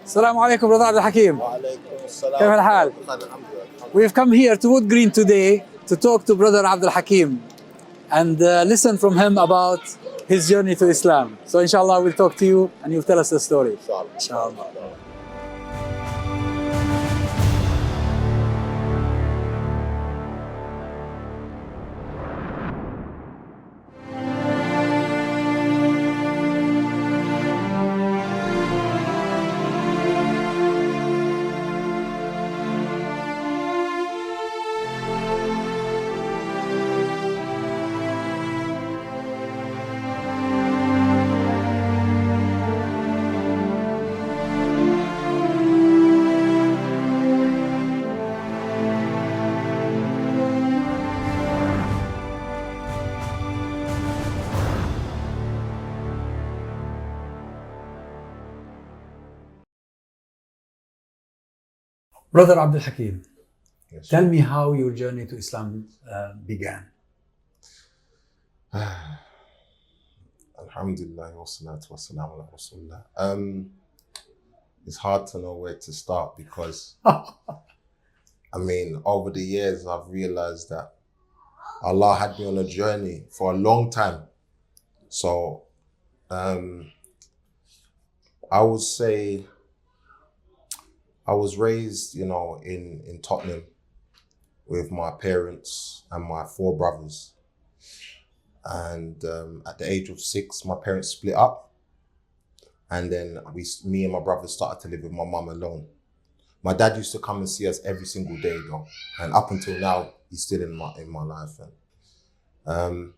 السلام عليكم brother عبد الحكيم. وعليكم السلام. كيف الحال? We've come here to Wood Green today to talk to brother Abdul Hakeem and listen from him about his journey to Islam. So inshallah we'll talk to you and you'll tell us the story. Inshallah. Brother Abdul Hakeem, yes, tell me how your journey to Islam began. Alhamdulillah wa salatu wa salam ala Rasulullah. It's hard to know where to start because, I mean, over the years I've realized that Allah had me on a journey for a long time. So, I would say, I was raised, in Tottenham with my parents and my 4 brothers. And at the age of 6, my parents split up. And then me and my brothers started to live with my mum alone. My dad used to come and see us every single day though. And up until now, he's still in my life. And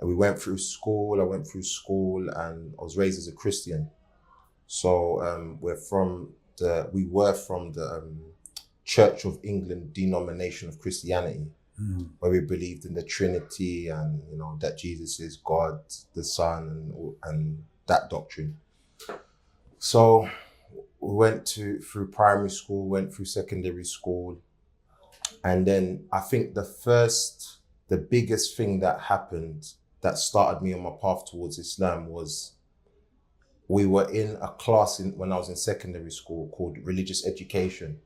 we went through school, I went through school and I was raised as a Christian. So we were from the Church of England denomination of Christianity, where we believed in the Trinity and that Jesus is God, the Son, and that doctrine. So we went through primary school, went through secondary school, and then I think the biggest thing that happened that started me on my path towards Islam was we were in a class when I was in secondary school called religious education.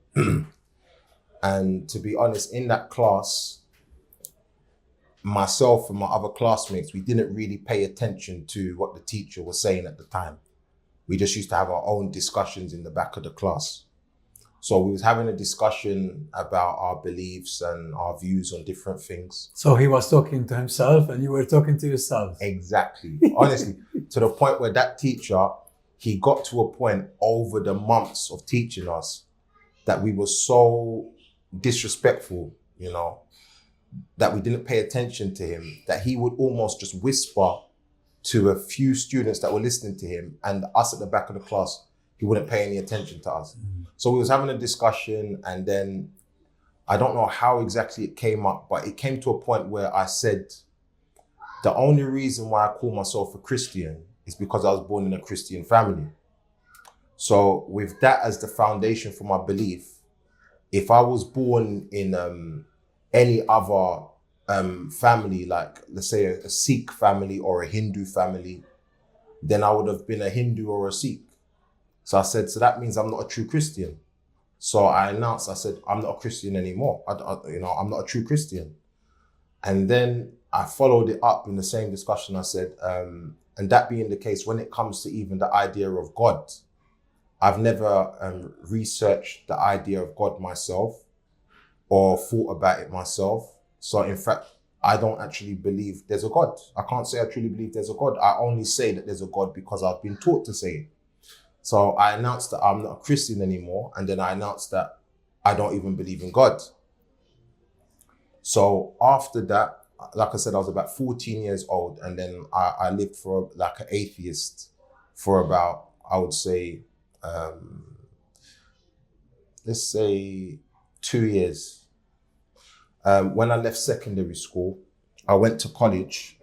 And to be honest, in that class, myself and my other classmates, we didn't really pay attention to what the teacher was saying at the time. We just used to have our own discussions in the back of the class. So we was having a discussion about our beliefs and our views on different things. So he was talking to himself and you were talking to yourself. Exactly. Honestly, to the point where that teacher, he got to a point over the months of teaching us that we were so disrespectful, that we didn't pay attention to him, that he would almost just whisper to a few students that were listening to him, and us at the back of the class, he wouldn't pay any attention to us. So we was having a discussion, and then I don't know how exactly it came up, but it came to a point where I said, the only reason why I call myself a Christian is because I was born in a Christian family. So with that as the foundation for my belief, if I was born in any other family, like let's say a Sikh family or a Hindu family, then I would have been a Hindu or a Sikh. So I said, so that means I'm not a true Christian. So I said, I'm not a Christian anymore. I'm not a true Christian. And then I followed it up in the same discussion. I said, and that being the case, when it comes to even the idea of God, I've never researched the idea of God myself or thought about it myself. So in fact, I don't actually believe there's a God. I can't say I truly believe there's a God. I only say that there's a God because I've been taught to say it. So I announced that I'm not a Christian anymore. And then I announced that I don't even believe in God. So after that, like I said, I was about 14 years old. And then I lived for like an atheist for about, I would say, let's say 2 years. When I left secondary school, I went to college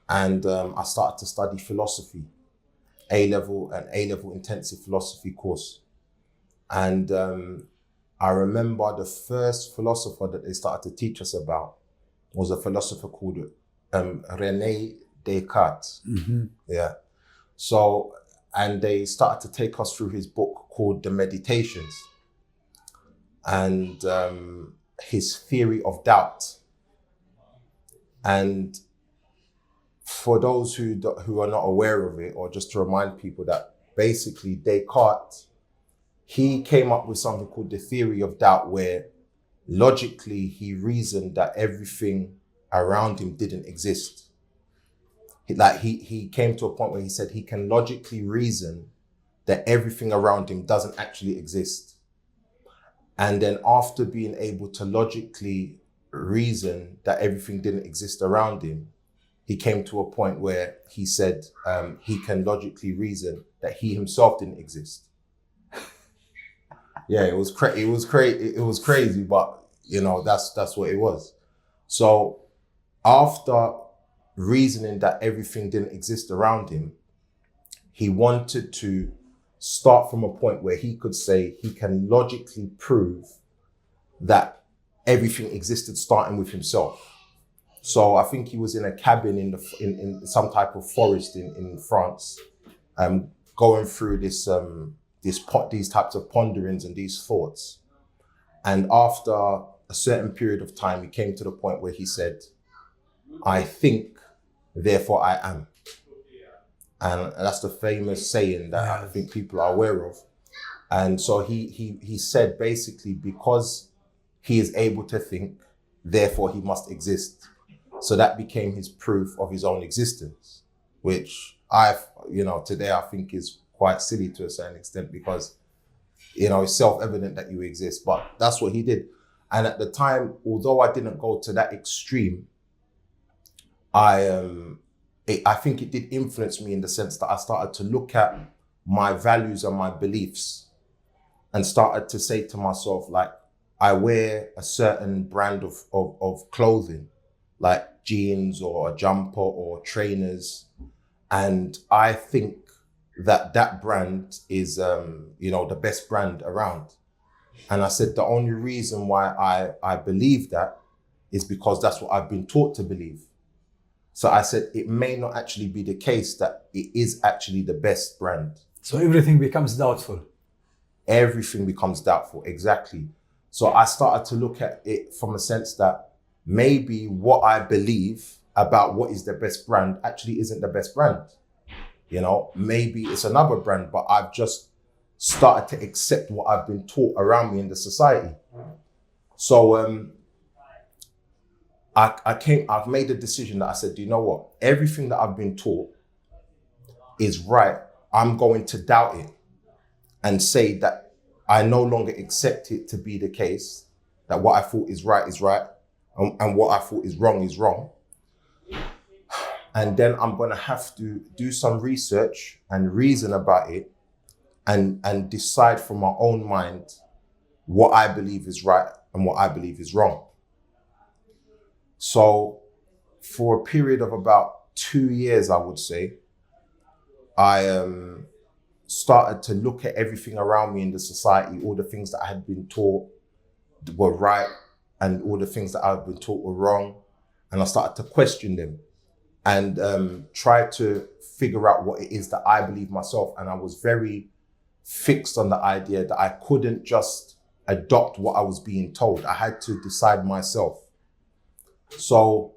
and I started to study philosophy, an A-level intensive philosophy course. And I remember the first philosopher that they started to teach us about was a philosopher called René Descartes. Yeah. So, and they started to take us through his book called The Meditations, and his theory of doubt. And for those who are not aware of it, or just to remind people that basically Descartes, he came up with something called the theory of doubt, where logically he reasoned that everything around him didn't exist. He came to a point where he said he can logically reason that everything around him doesn't actually exist. And then after being able to logically reason that everything didn't exist around him, he came to a point where he said he can logically reason that he himself didn't exist. Yeah, it was crazy, but you know, that's what it was. So after reasoning that everything didn't exist around him, he wanted to start from a point where he could say he can logically prove that everything existed starting with himself. So I think he was in a cabin in some type of forest in France, going through these types of ponderings and these thoughts. And after a certain period of time, he came to the point where he said, I think, therefore I am. And that's the famous saying that I think people are aware of. And so he said basically, because he is able to think, therefore he must exist. So that became his proof of his own existence, which today I think is quite silly to a certain extent, because, you know, it's self-evident that you exist, but that's what he did. And at the time, although I didn't go to that extreme, I think it did influence me in the sense that I started to look at my values and my beliefs and started to say to myself, like, I wear a certain brand of clothing, like jeans or a jumper or trainers. And I think that brand is, the best brand around. And I said, the only reason why I believe that is because that's what I've been taught to believe. So I said, it may not actually be the case that it is actually the best brand. So everything becomes doubtful. Everything becomes doubtful, exactly. So I started to look at it from a sense that maybe what I believe about what is the best brand actually isn't the best brand. You know, maybe it's another brand, but I've just started to accept what I've been taught around me in the society. So I've made a decision that I said, do you know what? Everything that I've been taught is right. I'm going to doubt it and say that I no longer accept it to be the case, that what I thought is right, and what I thought is wrong. And then I'm going to have to do some research and reason about it and decide from my own mind what I believe is right and what I believe is wrong. So for a period of about 2 years, I would say, I started to look at everything around me in the society, all the things that I had been taught were right and all the things that I've been taught were wrong. And I started to question them and try to figure out what it is that I believe myself. And I was very fixed on the idea that I couldn't just adopt what I was being told. I had to decide myself. So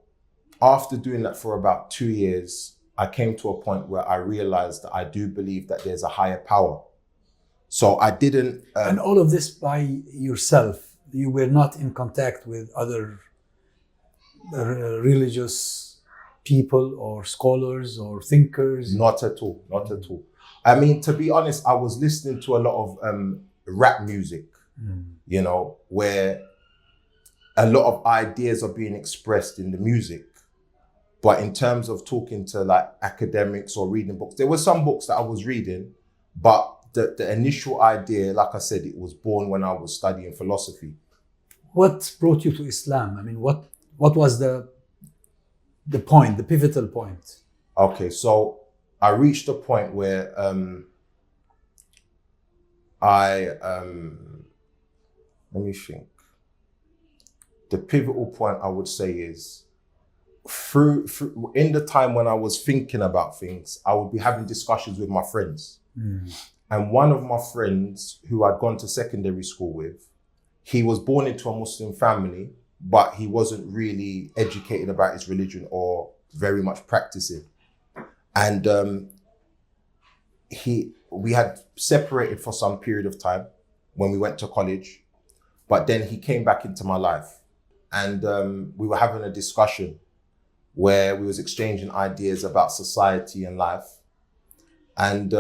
after doing that for about 2 years, I came to a point where I realized that I do believe that there's a higher power. So I didn't... and all of this by yourself. You were not in contact with other religious people or scholars or thinkers? Not at all, not at all. I mean, to be honest, I was listening to a lot of rap music, you know, where a lot of ideas are being expressed in the music. But in terms of talking to like academics or reading books, there were some books that I was reading, but the initial idea, like I said, it was born when I was studying philosophy. What brought you to Islam? I mean, what was the point, the pivotal point? Okay, so I reached a point where let me think. The pivotal point I would say is through in the time when I was thinking about things, I would be having discussions with my friends. And one of my friends who I'd gone to secondary school with, he was born into a Muslim family, but he wasn't really educated about his religion or very much practicing. And we had separated for some period of time when we went to college, but then he came back into my life, and we were having a discussion where we was exchanging ideas about society and life. And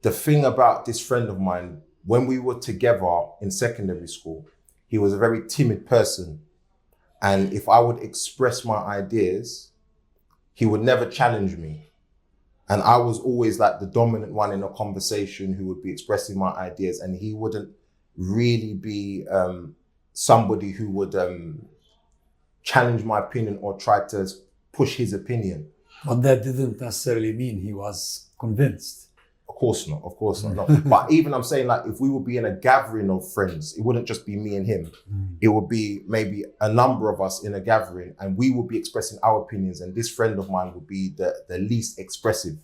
the thing about this friend of mine, when we were together in secondary school, he was a very timid person. And if I would express my ideas, he would never challenge me. And I was always like the dominant one in a conversation who would be expressing my ideas, and he wouldn't really be somebody who would challenge my opinion or try to push his opinion. But that didn't necessarily mean he was convinced. Of course not, no. But even I'm saying, like, if we would be in a gathering of friends, it wouldn't just be me and him. It would be maybe a number of us in a gathering, and we would be expressing our opinions, and this friend of mine would be the least expressive.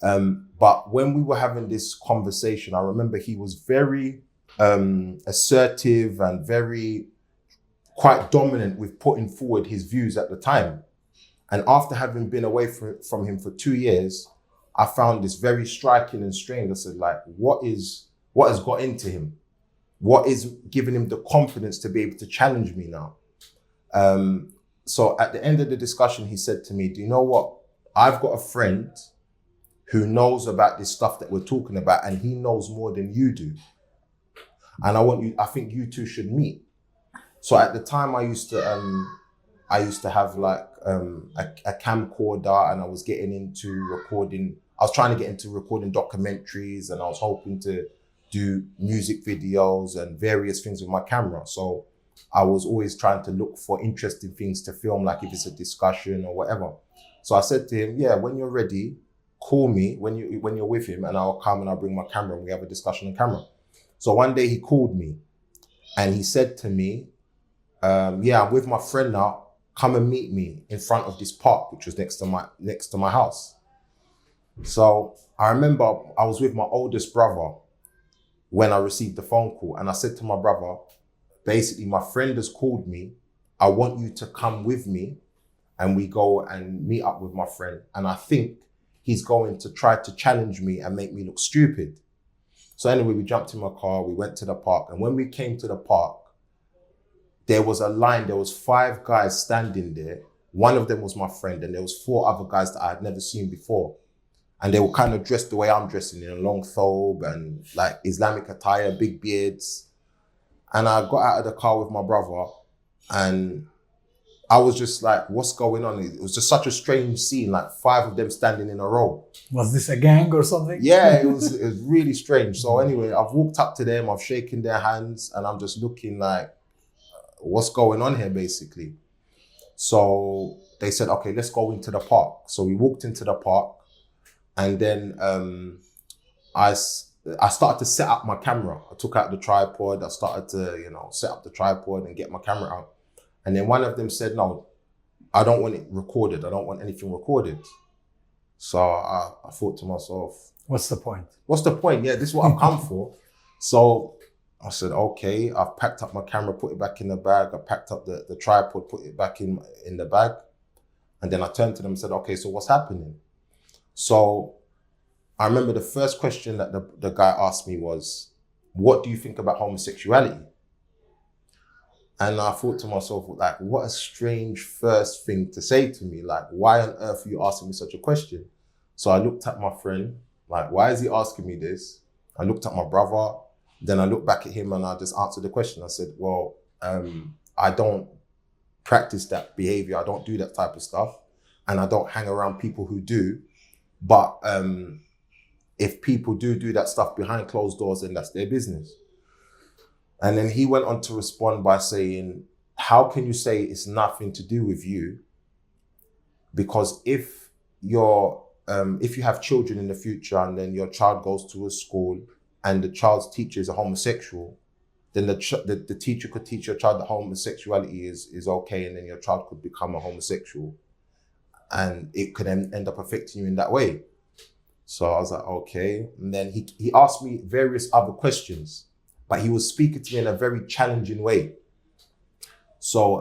But when we were having this conversation, I remember he was very assertive and quite dominant with putting forward his views at the time. And after having been away from him for 2 years, I found this very striking and strange. I said, like, what has got into him? What is giving him the confidence to be able to challenge me now? So at the end of the discussion, he said to me, do you know what? I've got a friend who knows about this stuff that we're talking about, and he knows more than you do. And I think you two should meet. So at the time I used to have like a camcorder, and I was getting into recording. I was trying to get into recording documentaries, and I was hoping to do music videos and various things with my camera. So I was always trying to look for interesting things to film, like if it's a discussion or whatever. So I said to him, yeah, when you're ready, call me when you're with him, and I'll come and I'll bring my camera and we have a discussion on camera. So one day he called me and he said to me, yeah, I'm with my friend now. Come and meet me in front of this park, which was next to my house. So I remember I was with my oldest brother when I received the phone call, and I said to my brother, basically, my friend has called me. I want you to come with me, and we go and meet up with my friend. And I think he's going to try to challenge me and make me look stupid. So anyway, we jumped in my car, we went to the park. And when we came to the park, there was a line, there was 5 guys standing there. One of them was my friend, and there was 4 other guys that I had never seen before. And they were kind of dressed the way I'm dressing, in a long thobe and like Islamic attire, big beards. And I got out of the car with my brother, and I was just like, what's going on? It was just such a strange scene, like 5 of them standing in a row. Was this a gang or something? Yeah, it was really strange. So anyway, I've walked up to them, I've shaken their hands, and I'm just looking like, what's going on here, basically? So they said, okay, let's go into the park. So we walked into the park, and then I started to set up my camera. I took out the tripod. I started to, set up the tripod and get my camera out. And then one of them said, no, I don't want it recorded. I don't want anything recorded. So I thought to myself, what's the point? What's the point? Yeah, this is what I've come for. So I said, okay, I've packed up my camera, put it back in the bag. I packed up the tripod, put it back in the bag. And then I turned to them and said, okay, so what's happening? So I remember the first question that the guy asked me was, what do you think about homosexuality? And I thought to myself, like, what a strange first thing to say to me. Like, why on earth are you asking me such a question? So I looked at my friend, like, why is he asking me this? I looked at my brother, then I looked back at him and I just answered the question. I said, well, I don't practice that behavior. I don't do that type of stuff. And I don't hang around people who do. But if people do that stuff behind closed doors, then that's their business. And then he went on to respond by saying, how can you say it's nothing to do with you? Because if you have children in the future and then your child goes to a school and the child's teacher is a homosexual, then the teacher could teach your child that homosexuality is okay, and then your child could become a homosexual. And it could end up affecting you in that way. So I was like, okay. And then he asked me various other questions, but he was speaking to me in a very challenging way. So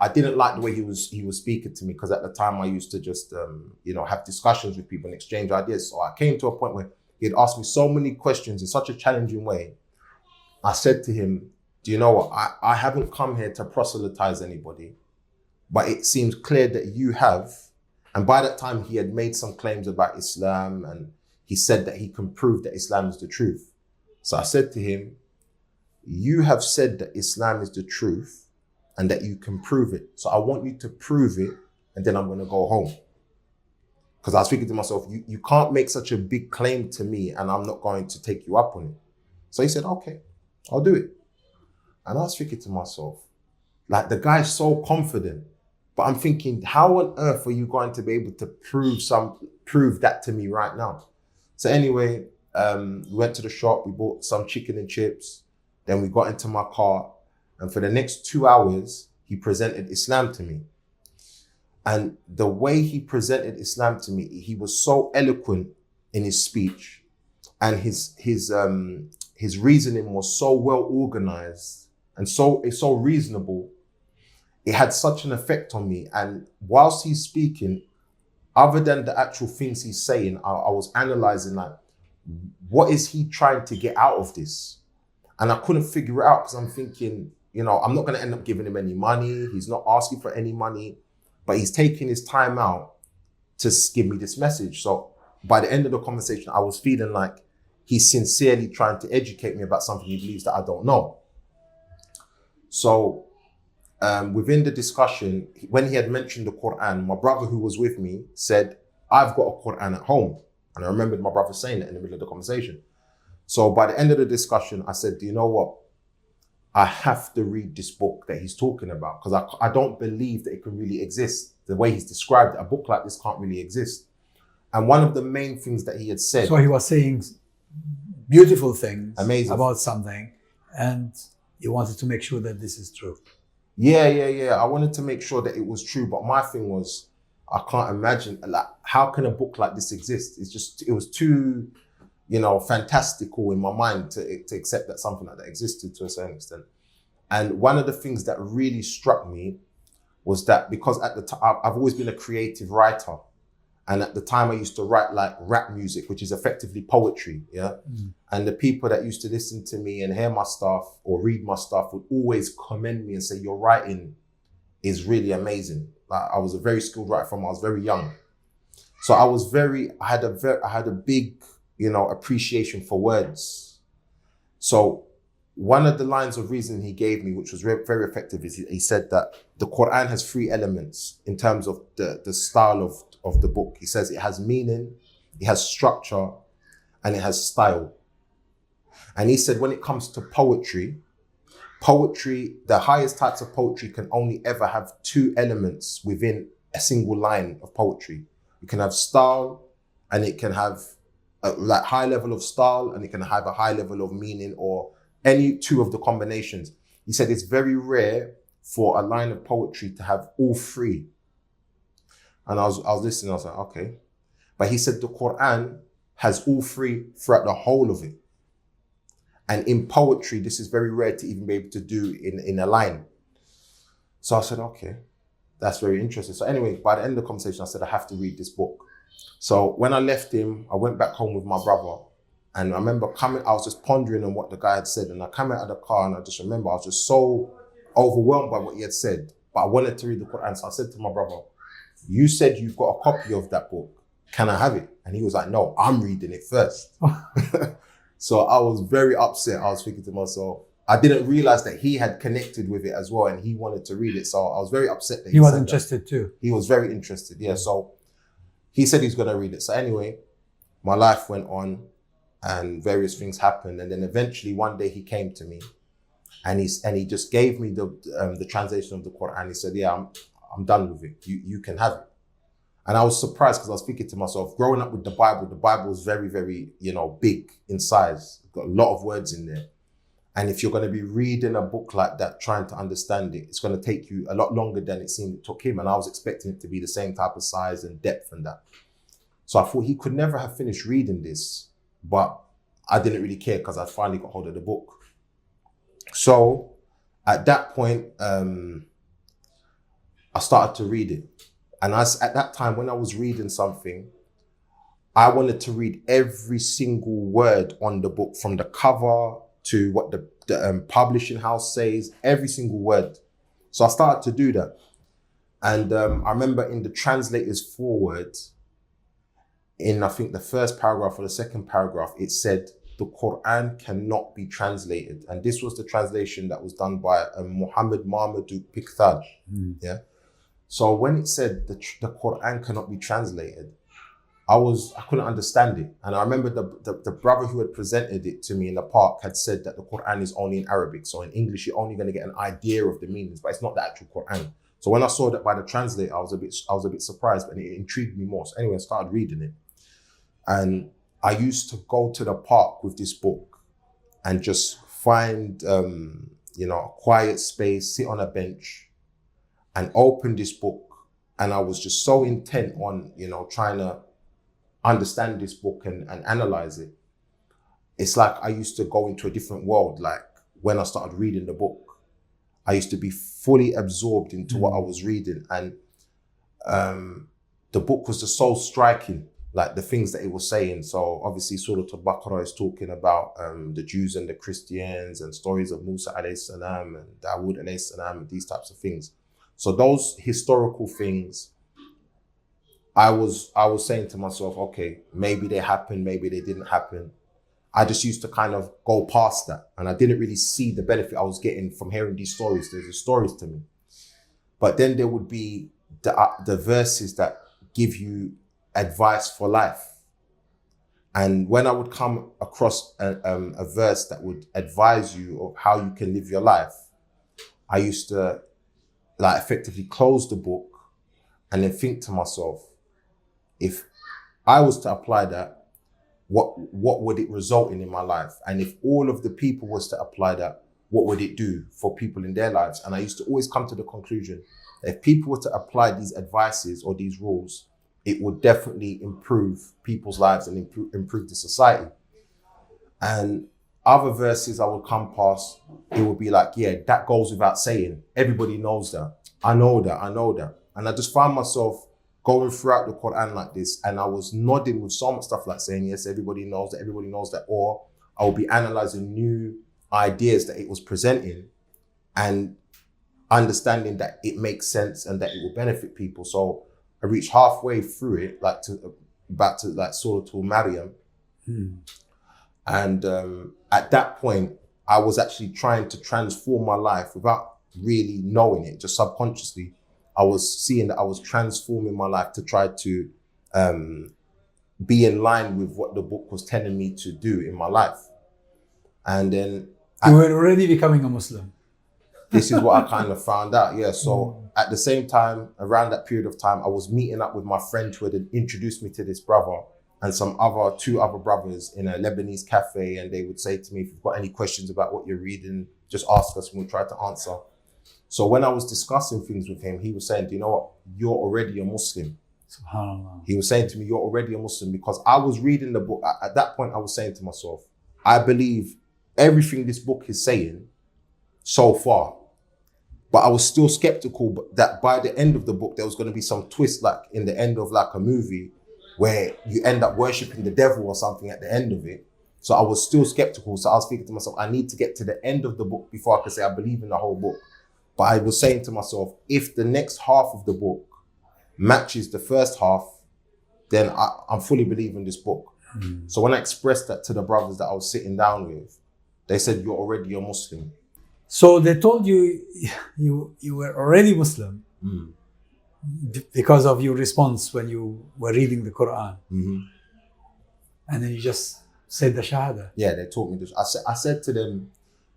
I didn't like the way he was speaking to me, because at the time I used to just have discussions with people and exchange ideas. So I came to a point where he had asked me so many questions in such a challenging way. I said to him, do you know what? I haven't come here to proselytize anybody, but it seems clear that you have. And by that time, he had made some claims about Islam, and he said that he can prove that Islam is the truth. So I said to him, you have said that Islam is the truth and that you can prove it. So I want you to prove it, and then I'm going to go home. Because I was thinking to myself, you can't make such a big claim to me and I'm not going to take you up on it. So he said, okay, I'll do it. And I was thinking to myself, like, the guy's so confident, but I'm thinking, how on earth are you going to be able to prove that to me right now? So anyway, we went to the shop, we bought some chicken and chips, then we got into my car, and for the next 2 hours, he presented Islam to me. And the way he presented Islam to me, he was so eloquent in his speech, and his reasoning was so well organized and so reasonable. It had such an effect on me. And whilst he's speaking, other than the actual things he's saying, I was analyzing, like, what is he trying to get out of this? And I couldn't figure it out, because I'm thinking, I'm not going to end up giving him any money. He's not asking for any money, but he's taking his time out to give me this message. So by the end of the conversation, I was feeling like he's sincerely trying to educate me about something he believes that I don't know. So within the discussion, when he had mentioned the Quran, my brother who was with me said, I've got a Quran at home. And I remembered my brother saying that in the middle of the conversation. So by the end of the discussion, I said, do you know what? I have to read this book that he's talking about, because I don't believe that it can really exist. The way he's described it, a book like this can't really exist. And one of the main things that he had said... So he was saying beautiful things amazing about something, and you wanted to make sure that this is true. Yeah. I wanted to make sure that it was true, but my thing was, I can't imagine, like, how can a book like this exist? It was too, fantastical in my mind to accept that something like that existed to a certain extent. And one of the things that really struck me was that, because at the time, I've always been a creative writer. And at the time I used to write like rap music, which is effectively poetry, yeah? And the people that used to listen to me and hear my stuff or read my stuff would always commend me and say, your writing is really amazing. Like, I was a very skilled writer from I was very young. So I had a big, appreciation for words. So one of the lines of reasoning he gave me, which was very effective, is he said that the Quran has 3 elements in terms of the style of the book. He says it has meaning, it has structure, and it has style. And he said when it comes to poetry, the highest types of poetry can only ever have 2 elements within a single line of poetry. You can have style, and it can have a high level of style, and it can have a high level of meaning, or any 2 of the combinations. He said it's very rare for a line of poetry to have all 3. And I was listening, I was like, okay. But he said the Quran has all 3 throughout the whole of it. And in poetry, this is very rare to even be able to do in a line. So I said, okay, that's very interesting. So anyway, by the end of the conversation, I said, I have to read this book. So when I left him, I went back home with my brother. And I remember I was just pondering on what the guy had said. And I came out of the car and I just remember I was just so overwhelmed by what he had said. But I wanted to read the Quran. So I said to my brother, you said you've got a copy of that book. Can I have it? And he was like, no, I'm reading it first. So I was very upset. I was thinking to myself, I didn't realize that he had connected with it as well and he wanted to read it. So I was very upset that he was interested too. He was very interested, yeah. So he said he's going to read it. So anyway, my life went on and various things happened. And then eventually one day he came to me and he just gave me the translation of the Quran. He said, yeah, I'm done with it. You can have it. And I was surprised because I was speaking to myself, growing up with the Bible is very, very, big in size. It's got a lot of words in there. And if you're going to be reading a book like that, trying to understand it, it's going to take you a lot longer than it seemed it took him. And I was expecting it to be the same type of size and depth and that. So I thought he could never have finished reading this, but I didn't really care because I finally got hold of the book. So at that point, I started to read it. And at that time, when I was reading something, I wanted to read every single word on the book, from the cover to what the publishing house says, every single word. So I started to do that. And I remember in the translator's foreword, in I think the first paragraph or the second paragraph, it said, the Quran cannot be translated. And this was the translation that was done by Muhammad Marmaduke Pickthad. Yeah. So when it said the Quran cannot be translated, I couldn't understand it. And I remember the brother who had presented it to me in the park had said that the Quran is only in Arabic. So in English, you're only going to get an idea of the meanings, but it's not the actual Quran. So when I saw that by the translator, I was a bit surprised, but it intrigued me more. So anyway, I started reading it. And I used to go to the park with this book and just find, a quiet space, sit on a bench and open this book. And I was just so intent on, trying to understand this book and analyze it. It's like I used to go into a different world. Like when I started reading the book, I used to be fully absorbed into what I was reading. And the book was just so striking, like the things that it was saying. So obviously Surah Al-Baqarah is talking about the Jews and the Christians and stories of Musa alayhi salam and Dawood alayhi salam and these types of things. So those historical things, I was saying to myself, okay, maybe they happened, maybe they didn't happen. I just used to kind of go past that. And I didn't really see the benefit I was getting from hearing these stories. There's the stories to me. But then there would be the verses that give you advice for life. And when I would come across a verse that would advise you of how you can live your life, I used to effectively close the book and then think to myself, if I was to apply that, what would it result in my life? And if all of the people was to apply that, what would it do for people in their lives? And I used to always come to the conclusion that if people were to apply these advices or these rules, it would definitely improve people's lives and improve the society. And other verses I would come past, it would be like, yeah, that goes without saying. Everybody knows that. I know that. And I just found myself going throughout the Quran like this, and I was nodding with so much stuff like saying, yes, everybody knows that, or I would be analyzing new ideas that it was presenting and understanding that it makes sense and that it will benefit people. So I reached halfway through it, back to Surah Al-Maryam. And at that point, I was actually trying to transform my life without really knowing it, just subconsciously. I was seeing that I was transforming my life to try to be in line with what the book was telling me to do in my life. And then you were already becoming a Muslim. This is what I kind of found out. Yeah. So at the same time, around that period of time, I was meeting up with my friend who had introduced me to this brother and two other brothers in a Lebanese cafe. And they would say to me, if you've got any questions about what you're reading, just ask us and we'll try to answer. So when I was discussing things with him, he was saying, do you know what? You're already a Muslim. SubhanAllah. He was saying to me, you're already a Muslim, because I was reading the book. At that point, I was saying to myself, I believe everything this book is saying so far. But I was still skeptical that by the end of the book, there was going to be some twist, like in the end of like a movie where you end up worshipping the devil or something at the end of it. So I was still skeptical. So I was thinking to myself, I need to get to the end of the book before I can say I believe in the whole book. But I was saying to myself, if the next half of the book matches the first half, then I'm fully believing this book. So when I expressed that to the brothers that I was sitting down with, they said, you're already a Muslim. So they told you were already Muslim because of your response when you were reading the Quran. And then you just said the Shahada. Yeah, they taught me this. I said to them,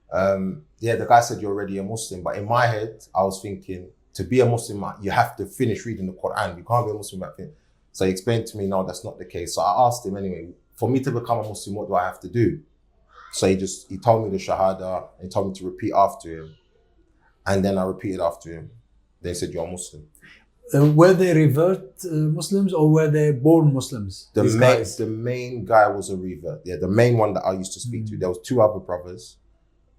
the guy said you're already a Muslim. But in my head, I was thinking, to be a Muslim, you have to finish reading the Quran. You can't be a Muslim back then. So he explained to me, no, that's not the case. So I asked him anyway, for me to become a Muslim, what do I have to do? So he told me the Shahada, he told me to repeat after him. And then I repeated after him. They said, you're a Muslim. Were they revert Muslims or were they born Muslims? The main guy was a revert. Yeah, the main one that I used to speak to. There was 2 other brothers,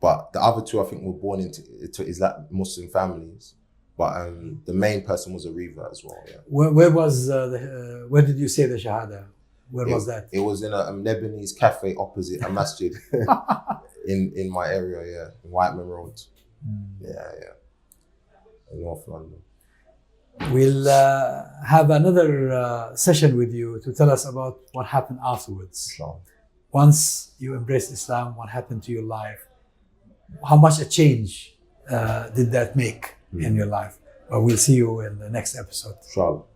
but the other 2 I think were born into Islam Muslim families. But the main person was a revert as well. Yeah. Where did you say the Shahada? Where was that? It was in a Lebanese cafe opposite a masjid in my area. Yeah, in Whiteman Road. Yeah, in North London. We'll have another session with you to tell us about what happened afterwards. Sure. Once you embraced Islam, what happened to your life? How much a change did that make in your life? But we'll see you in the next episode. Sure.